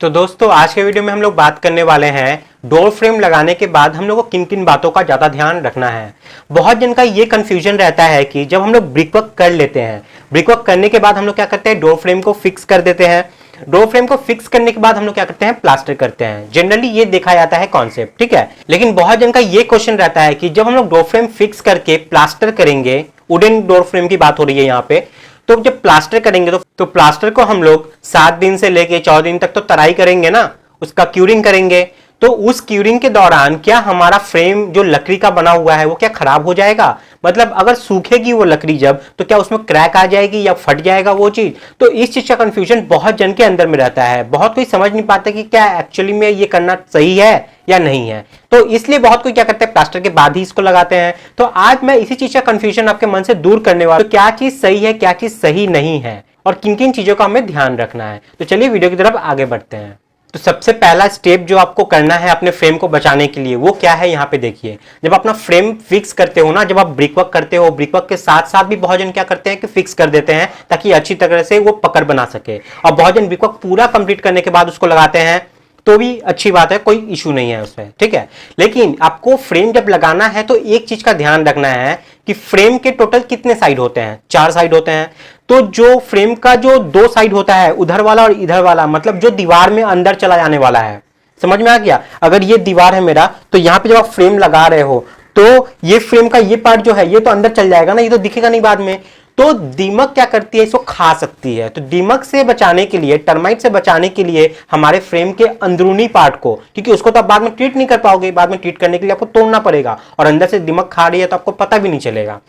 तो दोस्तों आज के वीडियो में हम लोग बात करने वाले हैं डोर फ्रेम लगाने के बाद हम लोग को किन किन बातों का ज्यादा ध्यान रखना है। बहुत जन का ये कंफ्यूजन रहता है कि जब हम लोग ब्रिकवर्क कर लेते हैं, ब्रिकवर्क करने के बाद हम लोग क्या करते हैं, डोर फ्रेम को फिक्स कर देते हैं। डोर फ्रेम को फिक्स करने के बाद हम लोग क्या करते हैं, प्लास्टर करते हैं। जनरली ये देखा जाता है कॉन्सेप्ट, ठीक है। लेकिन बहुत जन का ये क्वेश्चन रहता है कि जब हम लोग डोर फ्रेम फिक्स करके प्लास्टर करेंगे, वुडन डोर फ्रेम की बात हो रही है यहाँ पे, तो जब प्लास्टर करेंगे तो प्लास्टर को हम लोग 7 दिन से लेके 14 दिन तक तो तराई करेंगे ना, उसका क्यूरिंग करेंगे। तो उस क्यूरिंग के दौरान क्या हमारा फ्रेम जो लकड़ी का बना हुआ है वो क्या खराब हो जाएगा? मतलब अगर सूखेगी वो लकड़ी जब, तो क्या उसमें क्रैक आ जाएगी या फट जाएगा वो चीज? तो इस चीज का कंफ्यूजन बहुत जन के अंदर में रहता है। बहुत कोई समझ नहीं पाता कि क्या एक्चुअली में ये करना सही है या नहीं है। तो इसलिए बहुत कोई क्या करते हैं, प्लास्टर के बाद ही इसको लगाते हैं। तो आज मैं इसी चीज का कंफ्यूजन आपके मन से दूर करने वाला हूं। तो क्या चीज सही है, क्या चीज सही नहीं है, और किन किन चीजों का हमें ध्यान रखना है। तो चलिए वीडियो की तरफ आगे बढ़ते हैं। तो सबसे पहला स्टेप जो आपको करना है अपने फ्रेम को बचाने के लिए, वो क्या है, यहाँ पे देखिए। जब अपना फ्रेम फिक्स करते हो ना, जब आप ब्रिकवर्क करते हो, ब्रिकवर्क के साथ साथ भी बहुत जन क्या करते हैं कि फिक्स कर देते हैं ताकि अच्छी तरह से वो पकड़ बना सके। और बहुत जन ब्रिकवर्क पूरा कंप्लीट करने के बाद उसको लगाते हैं, तो भी अच्छी बात है, कोई इशू नहीं है उसमें, ठीक है। लेकिन आपको फ्रेम जब लगाना है तो एक चीज का ध्यान रखना है कि फ्रेम के टोटल कितने साइड होते हैं। 4 साइड होते हैं। तो जो फ्रेम का जो 2 साइड होता है, उधर वाला और इधर वाला, मतलब जो दीवार में अंदर चला जाने वाला है, समझ में आ गया। अगर ये दीवार है मेरा, तो यहां पे जब आप फ्रेम लगा रहे हो तो ये फ्रेम का ये पार्ट जो है ये तो अंदर चल जाएगा ना, ये तो दिखेगा नहीं बाद में। तो दीमक क्या करती है, इसको खा सकती है। तो दीमक से बचाने के लिए, टर्माइट से बचाने के लिए हमारे फ्रेम के अंदरूनी पार्ट को, क्योंकि उसको तो आप बाद में ट्रीट नहीं कर पाओगे, बाद में ट्रीट करने के लिए आपको तोड़ना पड़ेगा, और अंदर से दीमक खा रही है तो आपको पता भी नहीं चलेगा।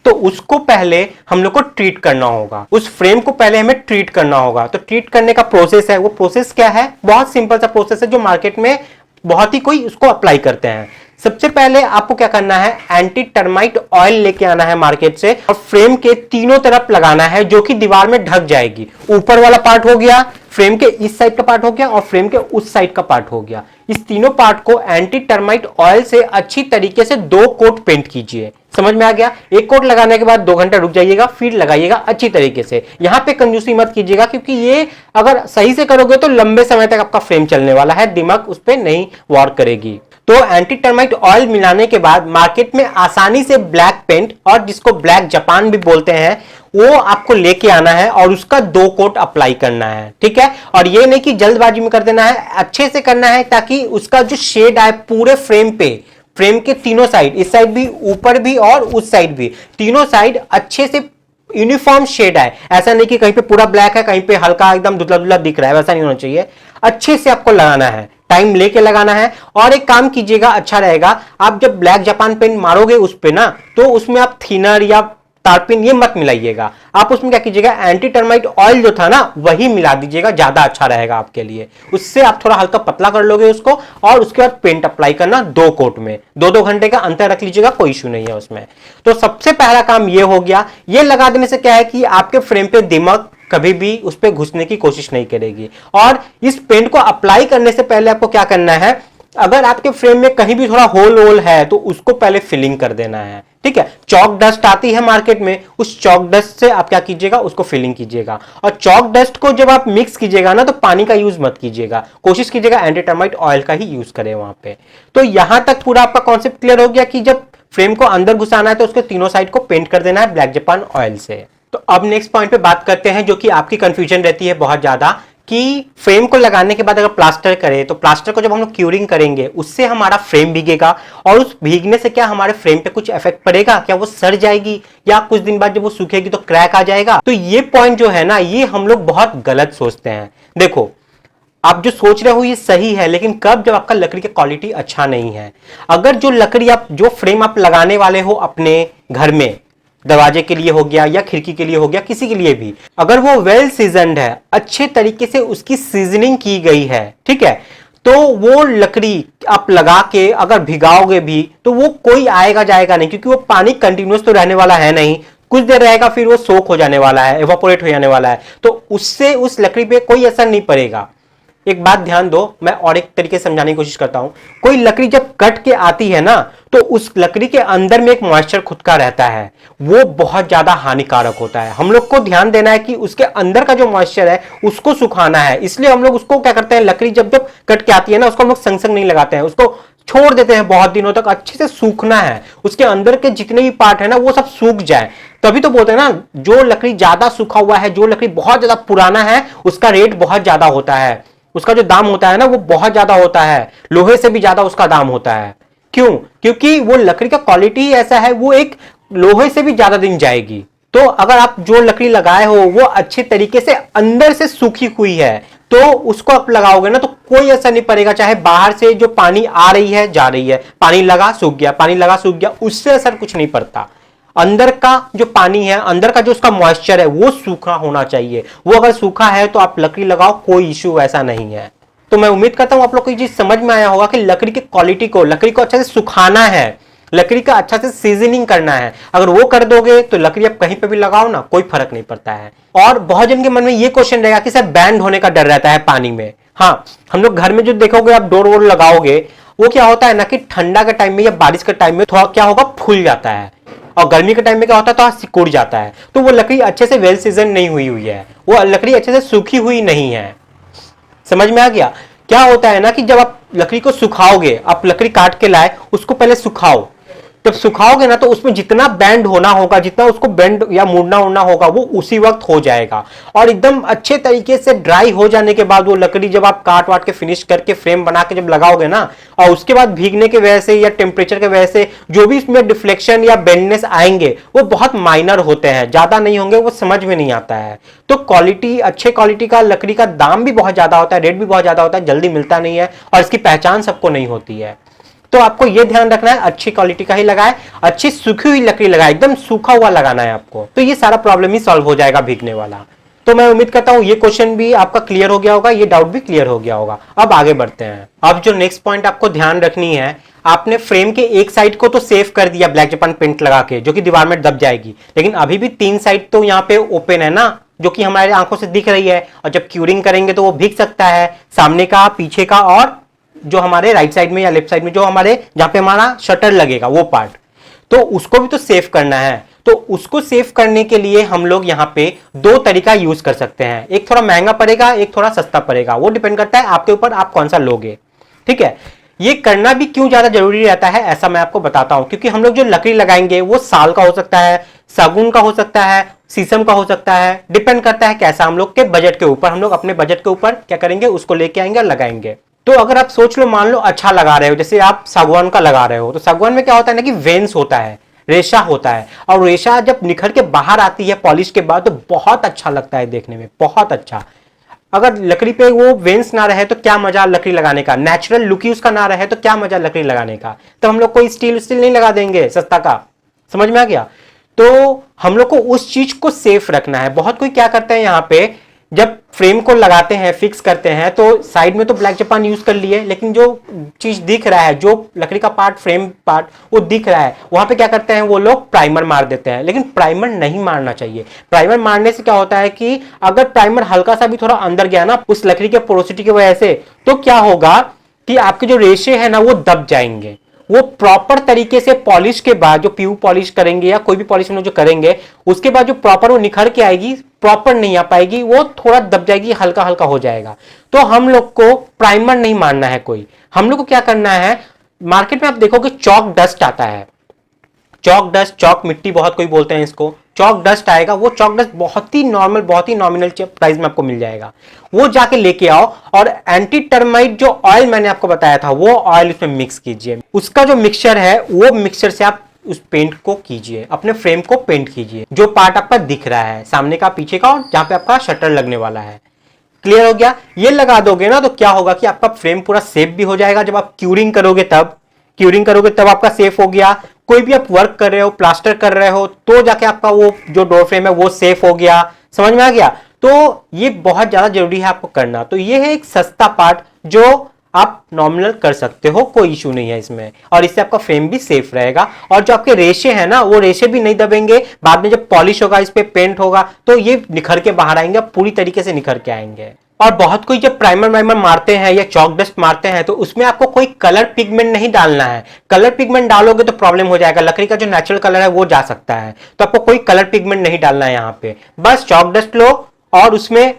तो उसको पहले हम लोग को ट्रीट करना होगा, उस फ्रेम को पहले हमें ट्रीट करना होगा। तो ट्रीट करने का प्रोसेस है, वो प्रोसेस क्या है, बहुत सिंपल सा प्रोसेस है जो मार्केट में बहुत ही कोई उसको अप्लाई करते हैं। सबसे पहले आपको क्या करना है, एंटी टर्माइट ऑयल लेके आना है मार्केट से, और फ्रेम के तीनों तरफ लगाना है, जो कि दीवार में ढक जाएगी। ऊपर वाला पार्ट हो गया, फ्रेम के इस साइड का पार्ट हो गया, और फ्रेम के उस साइड का पार्ट हो गया। इस तीनों पार्ट को एंटी टर्माइट ऑयल से अच्छी तरीके से 2 कोट पेंट कीजिए। समझ में आ गया। एक कोट लगाने के बाद 2 घंटा रुक जाइएगा, फिर लगाइएगा अच्छी तरीके से। यहां पे कंजूसी मत कीजिएगा, क्योंकि ये अगर सही से करोगे तो लंबे समय तक आपका फ्रेम चलने वाला है, दिमाग उस पर नहीं वार करेगी। तो एंटी टर्माइट ऑयल मिलाने के बाद मार्केट में आसानी से ब्लैक पेंट, और जिसको ब्लैक जापान भी बोलते हैं, वो आपको लेके आना है और उसका 2 कोट अप्लाई करना है, ठीक है। और ये नहीं कि जल्दबाजी में कर देना है, अच्छे से करना है, ताकि उसका जो शेड आए पूरे फ्रेम पे, फ्रेम के तीनों साइड, इस साइड भी, ऊपर भी और उस साइड भी, तीनों साइड अच्छे से यूनिफॉर्म शेड आए। ऐसा नहीं कि कहीं पे पूरा ब्लैक है, कहीं पे हल्का एकदम धुंधला धुंधला दिख रहा है, वैसा नहीं होना चाहिए। अच्छे से आपको लगाना है, टाइम लेके लगाना है। और एक काम कीजिएगा, अच्छा रहेगा, आप जब ब्लैक जापान पेंट मारोगे उस पे ना, तो उसमें आप थिनर या तारपिन ये मत मिलाइएगा। आप उसमें क्या कीजिएगा, एंटी टर्माइट ऑयल जो था ना वही मिला दीजिएगा, ज्यादा अच्छा रहेगा आपके लिए। उससे आप थोड़ा हल्का पतला कर लोगे उसको, और उसके बाद पेंट अप्लाई करना 2 कोट में। 2-2 घंटे का अंतर रख लीजिएगा, कोई इशू नहीं है उसमें। तो सबसे पहला काम ये हो गया। ये लगा देने से क्या है कि आपके फ्रेम पे दिमाग कभी भी उस पर घुसने की कोशिश नहीं करेगी। और इस पेंट को अप्लाई करने से पहले आपको क्या करना है, अगर आपके फ्रेम में कहीं भी थोड़ा होल है तो उसको पहले फिलिंग कर देना है, ठीक है। चॉक डस्ट आती है मार्केट में, उस चॉक डस्ट से आप क्या कीजिएगा, उसको फिलिंग कीजिएगा। और चॉक डस्ट को जब आप मिक्स कीजिएगा ना, तो पानी का यूज मत कीजिएगा, कोशिश कीजिएगा एंटी टर्माइट ऑयल का ही यूज करें वहां पे। तो यहां तक पूरा आपका कॉन्सेप्ट क्लियर हो गया कि जब फ्रेम को अंदर घुसाना है तो उसके तीनों साइड को पेंट कर देना है ब्लैक जापान ऑयल से। तो अब नेक्स्ट पॉइंट पे बात करते हैं, जो कि आपकी कंफ्यूजन रहती है बहुत ज्यादा, कि फ्रेम को लगाने के बाद अगर प्लास्टर करें, तो प्लास्टर को जब हम लोग क्यूरिंग करेंगे उससे हमारा फ्रेम भीगेगा, और उस भीगने से क्या हमारे फ्रेम पे कुछ इफेक्ट पड़ेगा, क्या वो सड़ जाएगी, या कुछ दिन बाद जब वो सूखेगी तो क्रैक आ जाएगा। तो ये पॉइंट जो है ना, ये हम लोग बहुत गलत सोचते हैं। देखो, आप जो सोच रहे हो ये सही है, लेकिन कब, जब आपका लकड़ी का क्वालिटी अच्छा नहीं है। अगर जो लकड़ी आप, जो फ्रेम आप लगाने वाले हो अपने घर में, दरवाजे के लिए हो गया या खिड़की के लिए हो गया, किसी के लिए भी, अगर वो वेल सीजनड है, अच्छे तरीके से उसकी सीजनिंग की गई है, ठीक है, तो वो लकड़ी आप लगा के अगर भिगाओगे भी तो वो कोई आएगा जाएगा नहीं, क्योंकि वो पानी कंटिन्यूस तो रहने वाला है नहीं, कुछ देर रहेगा फिर वो सोख हो जाने वाला है, एवापोरेट हो जाने वाला है। तो उससे उस लकड़ी पे कोई असर नहीं पड़ेगा। एक बात ध्यान दो, मैं और एक तरीके से समझाने की कोशिश करता हूं। कोई लकड़ी जब कट के आती है ना, तो उस लकड़ी के अंदर में एक मॉइस्चर खुद का रहता है, वो बहुत ज्यादा हानिकारक होता है। हम लोग को ध्यान देना है कि उसके अंदर का जो मॉइस्चर है उसको सुखाना है। इसलिए हम लोग उसको क्या करते हैं, लकड़ी जब जब कट के आती है ना, उसको हम लोग संग संग नहीं लगाते हैं, उसको छोड़ देते हैं बहुत दिनों तक, अच्छे से सूखना है, उसके अंदर के जितने भी पार्ट है ना वो सब सूख जाए। तभी तो बोलते हैं ना, जो लकड़ी ज्यादा सूखा हुआ है, जो लकड़ी बहुत ज्यादा पुराना है, उसका रेट बहुत ज्यादा होता है, उसका जो दाम होता है ना वो बहुत ज्यादा होता है, लोहे से भी ज्यादा उसका दाम होता है। क्यों? क्योंकि वो लकड़ी का क्वालिटी ही ऐसा है, वो एक लोहे से भी ज्यादा दिन जाएगी। तो अगर आप जो लकड़ी लगाए हो वो अच्छे तरीके से अंदर से सूखी हुई है, तो उसको आप लगाओगे ना तो कोई असर नहीं पड़ेगा। चाहे बाहर से जो पानी आ रही है जा रही है, पानी लगा सूख गया, पानी लगा सूख गया, उससे असर कुछ नहीं पड़ता। अंदर का जो पानी है, अंदर का जो उसका मॉइस्चर है वो सूखा होना चाहिए। वो अगर सूखा है तो आप लकड़ी लगाओ, कोई इश्यू ऐसा नहीं है। तो मैं उम्मीद करता हूं आप लोग को ये चीज समझ में आया होगा कि लकड़ी की क्वालिटी को, लकड़ी को अच्छे से सुखाना है, लकड़ी का अच्छा से सीजनिंग करना है। अगर वो कर दोगे तो लकड़ी आप कहीं पे भी लगाओ ना, कोई फर्क नहीं पड़ता है। और बहुत जन के मन में ये क्वेश्चन रहेगा कि सर बैंड होने का डर रहता है पानी में। हाँ, हम लोग घर में जो देखोगे आप डोर वोर लगाओगे, वो क्या होता है ना कि ठंडा के टाइम में या बारिश के टाइम में थोड़ा क्या होगा, फूल जाता है, और गर्मी के टाइम में क्या होता है तो सिकुड़ जाता है। तो वो लकड़ी अच्छे से वेल सीजन नहीं हुई है, वो लकड़ी अच्छे से सूखी हुई नहीं है। समझ में आ गया? क्या होता है ना कि जब आप लकड़ी को सुखाओगे, आप लकड़ी काट के लाए, उसको पहले सुखाओ, जब सुखाओगे ना तो उसमें जितना बैंड होना होगा, जितना उसको बेंड या मुड़ना उड़ना होगा, वो उसी वक्त हो जाएगा। और एकदम अच्छे तरीके से ड्राई हो जाने के बाद वो लकड़ी जब आप काट वाट के फिनिश करके फ्रेम बना के जब लगाओगे ना, और उसके बाद भीगने के वजह से या टेम्परेचर के वजह से जो भी इसमें डिफ्लेक्शन या बेंडनेस आएंगे वो बहुत माइनर होते हैं, ज्यादा नहीं होंगे, वो समझ में नहीं आता है। तो क्वालिटी, अच्छे क्वालिटी का लकड़ी का दाम भी बहुत ज्यादा होता है, रेट भी बहुत ज्यादा होता है, जल्दी मिलता नहीं है, और इसकी पहचान सबको नहीं होती है। तो आपको यह ध्यान रखना है, अच्छी क्वालिटी का ही लगाए, अच्छी सूखी हुई लकड़ी लगाए, एकदम सूखा हुआ लगाना है आपको, तो ये सारा प्रॉब्लम ही सॉल्व हो जाएगा भीगने वाला। तो मैं उम्मीद करता हूं ये क्वेश्चन भी आपका क्लियर हो गया होगा, ये डाउट भी क्लियर हो गया होगा। अब आगे बढ़ते हैं। अब जो नेक्स्ट पॉइंट आपको ध्यान रखनी है, आपने फ्रेम के एक साइड को तो सेव कर दिया ब्लैक जापान पेंट लगा के, जो कि दीवार में दब जाएगी, लेकिन अभी भी तीन साइड तो यहाँ पे ओपन है ना, जो कि हमारे आंखों से दिख रही है, और जब क्यूरिंग करेंगे तो वो भीग सकता है, सामने का, पीछे का, और जो हमारे राइट साइड में या लेफ्ट साइड में जो हमारे जहां पे हमारा शटर लगेगा वो पार्ट, तो उसको भी तो सेव करना है। तो उसको सेव करने के लिए हम लोग यहाँ पे दो तरीका यूज कर सकते हैं, एक थोड़ा महंगा पड़ेगा, एक थोड़ा सस्ता पड़ेगा, वो डिपेंड करता है आपके ऊपर, आप कौन सा लोगे। ठीक है, ये करना भी क्यों ज्यादा जरूरी रहता है ऐसा मैं आपको बताता हूं। क्योंकि हम लोग जो लकड़ी लगाएंगे वो साल का हो सकता है, सागुन का हो सकता है, शीशम का हो सकता है, डिपेंड करता है कैसा, हम लोग के बजट के ऊपर, हम लोग अपने बजट के ऊपर क्या करेंगे, उसको लेके आएंगे और लगाएंगे। तो अगर आप सोच लो, मान लो अच्छा लगा रहे हो, जैसे आप सागवान का लगा रहे हो, तो सागवान में क्या होता है ना कि वेन्स होता है, रेशा होता है, और रेशा जब निखर के बाहर आती है पॉलिश के बाद तो बहुत अच्छा लगता है देखने में, बहुत अच्छा। अगर लकड़ी पे वो वेन्स ना रहे तो क्या मजा लकड़ी लगाने का, नेचुरल लुक ही उसका ना रहे तो क्या मजा लकड़ी लगाने का। तो हम लोग कोई स्टील नहीं लगा देंगे सस्ता का, समझ में आ गया? तो हम लोग को उस चीज को सेफ रखना है। बहुत कोई क्या करते हैं, यहाँ पे जब फ्रेम को लगाते हैं, फिक्स करते हैं, तो साइड में तो ब्लैक जापान यूज कर लिए, लेकिन जो चीज दिख रहा है, जो लकड़ी का पार्ट, फ्रेम पार्ट वो दिख रहा है, वहां पे क्या करते हैं वो लोग, प्राइमर मार देते हैं। लेकिन प्राइमर नहीं मारना चाहिए। प्राइमर मारने से क्या होता है कि अगर प्राइमर हल्का सा भी थोड़ा अंदर गया ना उस लकड़ी के पोरोसिटी की वजह से, तो क्या होगा कि आपके जो रेशे है ना वो दब जाएंगे। वो प्रॉपर तरीके से पॉलिश के बाद, जो पीयू पॉलिश करेंगे या कोई भी पॉलिश में जो करेंगे, उसके बाद जो प्रॉपर वो निखर के आएगी, प्रॉपर नहीं आ पाएगी, वो थोड़ा दब जाएगी, हल्का हल्का हो जाएगा। तो हम लोग को प्राइमर नहीं मारना है कोई, हम लोग को क्या करना है, मार्केट में आप देखोगे चौक डस्ट आता है, चौक डस्ट, चौक मिट्टी बहुत कोई बोलते हैं इसको, चौक डस्ट आएगा। वो चौक डस्ट बहुत ही नॉर्मल, बहुत ही नॉमिनल प्राइस में आपको मिल जाएगा, वो जाके लेके आओ, और एंटी टर्माइट जो ऑयल मैंने आपको बताया था वो ऑयल इसमें मिक्स कीजिए। उसका जो मिक्सचर है वो मिक्सचर से आप उस पेंट को कीजिए, अपने फ्रेम को पेंट कीजिए, जो पार्ट आपका दिख रहा है, सामने का, पीछे का, और जहां पे आपका शटर लगने वाला है। क्लियर हो गया? ये लगा दोगे ना तो क्या होगा कि आपका फ्रेम पूरा सेफ भी हो जाएगा। जब आप क्यूरिंग करोगे तब आपका सेफ हो गया। कोई भी आप वर्क कर रहे हो, प्लास्टर कर रहे हो, तो जाके आपका वो जो डोर फ्रेम है वो सेफ हो गया। समझ में आ गया? तो ये बहुत ज्यादा जरूरी है आपको करना। तो ये है एक सस्ता पार्ट जो आप नॉमिनल कर सकते हो, कोई इशू नहीं है इसमें, और इससे आपका फ्रेम भी सेफ रहेगा। और जो आपके रेशे हैं ना, वो रेशे भी नहीं दबेंगे। बाद में जब पॉलिश होगा, इस पे पेंट होगा, तो ये निखर के बाहर आएंगे, पूरी तरीके से निखर के आएंगे। और बहुत कोई जब प्राइमर वाइमर मारते हैं या चॉक डस्ट मारते हैं तो उसमें आपको कोई कलर पिगमेंट नहीं डालना है। कलर पिगमेंट डालोगे तो प्रॉब्लम हो जाएगा, लकड़ी का जो नेचुरल कलर है वो जा सकता है। तो आपको कोई कलर पिगमेंट नहीं डालना है यहाँ पे, बस चॉक डस्ट लो और उसमें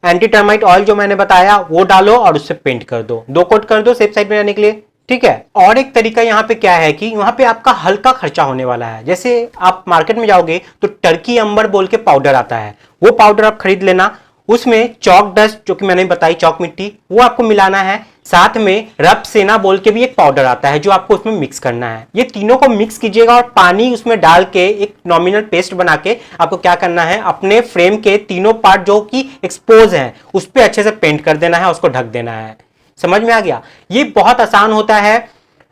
एंटी टर्माइट ऑयल जो मैंने बताया वो डालो और उससे पेंट कर दो, 2 कोट कर दो सेफ साइड में रहने के लिए, ठीक है। और एक तरीका यहाँ पे क्या है कि यहाँ पे आपका हल्का खर्चा होने वाला है। जैसे आप मार्केट में जाओगे तो टर्की अंबर बोल के पाउडर आता है, वो पाउडर आप खरीद लेना। उसमें चॉक डस्ट जो कि मैंने बताई, चॉक मिट्टी, वो आपको मिलाना है। साथ में रब सेना बोल के भी एक पाउडर आता है जो आपको उसमें मिक्स करना है। ये तीनों को मिक्स कीजिएगा और पानी उसमें डाल के एक नॉमिनल पेस्ट बना के आपको क्या करना है, अपने फ्रेम के तीनों पार्ट जो कि एक्सपोज हैं उस पर अच्छे से पेंट कर देना है, उसको ढक देना है। समझ में आ गया? ये बहुत आसान होता है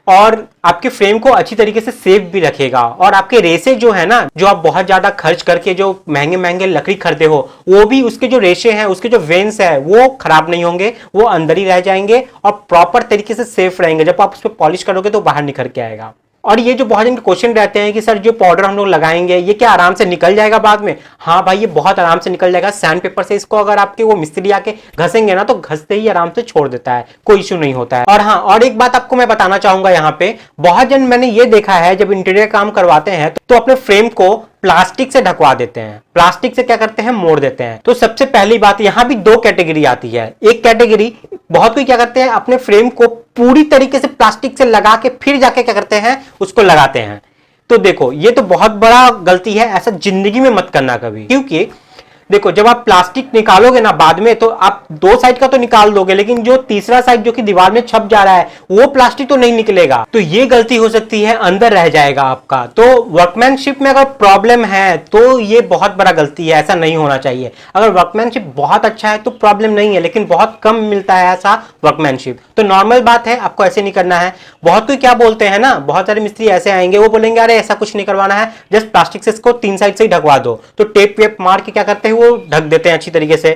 और आपके फ्रेम को अच्छी तरीके से सेफ भी रखेगा। और आपके रेसे जो है ना, जो आप बहुत ज्यादा खर्च करके जो महंगे महंगे लकड़ी खरीदे हो, वो भी उसके जो रेशे हैं, उसके जो वेन्स है वो खराब नहीं होंगे, वो अंदर ही रह जाएंगे और प्रॉपर तरीके से सेफ रहेंगे। जब आप उस पर पॉलिश करोगे तो बाहर निखर के आएगा। और ये जो बहुत जन के क्वेश्चन रहते हैं कि सर जो पाउडर हम लोग लगाएंगे ये क्या आराम से निकल जाएगा बाद में? हाँ भाई, ये बहुत आराम से निकल जाएगा। सैंड पेपर से इसको अगर आपके वो मिस्त्री आके घसेंगे ना तो घसते ही आराम से छोड़ देता है, कोई इश्यू नहीं होता है। और हाँ, और एक बात आपको मैं बताना चाहूंगा यहाँ पे, बहुत जन मैंने ये देखा है जब इंटीरियर काम करवाते हैं तो अपने फ्रेम को प्लास्टिक से ढकवा देते हैं, प्लास्टिक से क्या करते हैं, मोड़ देते हैं। तो सबसे पहली बात, यहां भी 2 कैटेगरी आती है। एक कैटेगरी, बहुत कोई क्या करते हैं, अपने फ्रेम को पूरी तरीके से प्लास्टिक से लगा के फिर जाके क्या करते हैं, उसको लगाते हैं। तो देखो, ये तो बहुत बड़ा गलती है, ऐसा जिंदगी में मत करना कभी। क्योंकि देखो, जब आप प्लास्टिक निकालोगे ना बाद में तो आप 2 साइड का तो निकाल दोगे, लेकिन जो तीसरा साइड जो कि दीवार में छप जा रहा है वो प्लास्टिक तो नहीं निकलेगा। तो ये गलती हो सकती है, अंदर रह जाएगा आपका। तो वर्कमैनशिप में अगर प्रॉब्लम है तो ये बहुत बड़ा गलती है, ऐसा नहीं होना चाहिए। अगर वर्कमैनशिप बहुत अच्छा है तो प्रॉब्लम नहीं है, लेकिन बहुत कम मिलता है ऐसा वर्कमैनशिप, तो नॉर्मल बात है, आपको ऐसे नहीं करना है। बहुत कोई क्या बोलते हैं ना, बहुत सारे मिस्त्री ऐसे आएंगे, वो बोलेंगे अरे ऐसा कुछ नहीं करवाना है, जस्ट प्लास्टिक से इसको 3 साइड से ही ढकवा दो। तो टेप वेप मार के क्या करते हैं, वो ढक देते हैं अच्छी तरीके से।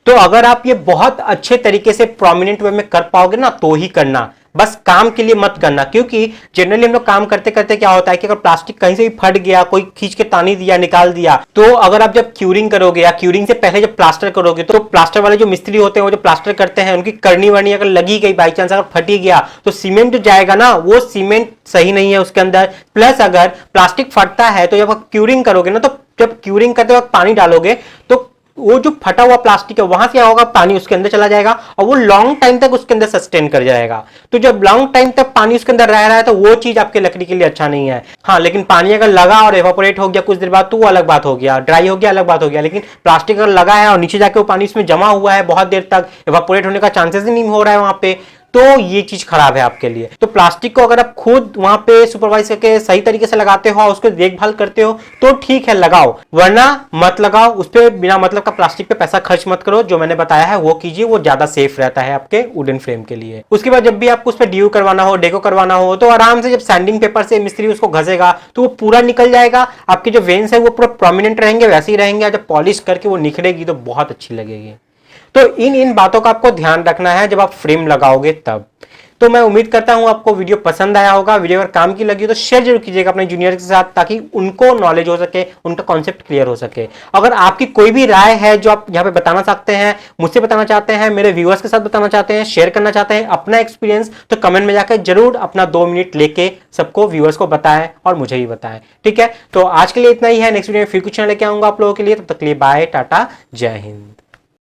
तो अगर आप ये बहुत अच्छे तरीके से प्रोमिनेंट वे में कर पाओगे ना तो ही करना, बस काम के लिए मत करना। क्योंकि जनरली हम लोग काम करते करते क्या होता है कि अगर प्लास्टिक कहीं से भी फट गया, कोई खींच के तानी दिया, निकाल दिया, तो अगर आप जब क्यूरिंग करोगे या क्यूरिंग से पहले जब प्लास्टर करोगे तो प्लास्टर वाले जो मिस्त्री होते हैं वो जो प्लास्टर करते हैं उनकी करनी वरनी अगर लगी गई, बाई चांस अगर फटी गया तो सीमेंट जो जाएगा ना वो सीमेंट सही नहीं है उसके अंदर। प्लस अगर प्लास्टिक फटता है तो जब आप क्यूरिंग करोगे ना, तो जब क्यूरिंग करते वक्त पानी डालोगे तो वो जो फटा हुआ प्लास्टिक है वहां से क्या होगा, पानी उसके अंदर चला जाएगा और वो लॉन्ग टाइम तक उसके अंदर सस्टेन कर जाएगा। तो जब लॉन्ग टाइम तक पानी उसके अंदर रह रहा है तो वो चीज आपके लकड़ी के लिए अच्छा नहीं है। हाँ, लेकिन पानी अगर लगा और एवापोरेट हो गया कुछ देर बाद तो वो अलग बात हो गया, ड्राई हो गया अलग बात हो गया। लेकिन प्लास्टिक अगर लगा है और नीचे जाके वो पानी उसमें जमा हुआ है बहुत देर तक, एवापोरेट होने का चांसेस ही नहीं हो रहा है वहां पे, तो ये चीज खराब है आपके लिए। तो प्लास्टिक को अगर आप खुद वहां पे सुपरवाइज करके सही तरीके से लगाते हो और उसको देखभाल करते हो तो ठीक है, लगाओ, वरना मत लगाओ। उस पर बिना मतलब का प्लास्टिक पे पैसा खर्च मत करो। जो मैंने बताया है वो कीजिए, वो ज्यादा सेफ रहता है आपके वुडन फ्रेम के लिए। उसके बाद जब भी आपको उस पर ड्यू करवाना हो, डेको करवाना हो, तो आराम से जब सैंडिंग पेपर से मिस्त्री उसको घसेगा तो वो पूरा निकल जाएगा। आपके जो वेन्स है वो पूरा प्रोमिनेंट रहेंगे, वैसे ही रहेंगे। जब पॉलिश करके वो निखरेगी तो बहुत अच्छी लगेगी। तो इन बातों का आपको ध्यान रखना है जब आप फ्रेम लगाओगे तब। तो मैं उम्मीद करता हूं आपको वीडियो पसंद आया होगा। वीडियो अगर काम की लगी तो शेयर जरूर कीजिएगा अपने जूनियर के साथ, ताकि उनको नॉलेज हो सके, उनका कॉन्सेप्ट क्लियर हो सके। अगर आपकी कोई भी राय है जो आप यहाँ पे बताना चाहते हैं, मुझसे बताना चाहते हैं, मेरे व्यूअर्स के साथ बताना चाहते हैं, शेयर करना चाहते हैं अपना एक्सपीरियंस, तो कमेंट में जाकर जरूर अपना 2 मिनट लेके सबको व्यूअर्स को बताएं और मुझे भी बताएं। ठीक है, तो आज के लिए इतना ही है। नेक्स्ट वीडियो में फिर कुछ लेके आऊंगा आप लोगों के लिए। तब तक के लिए बाय, टाटा, जय हिंद।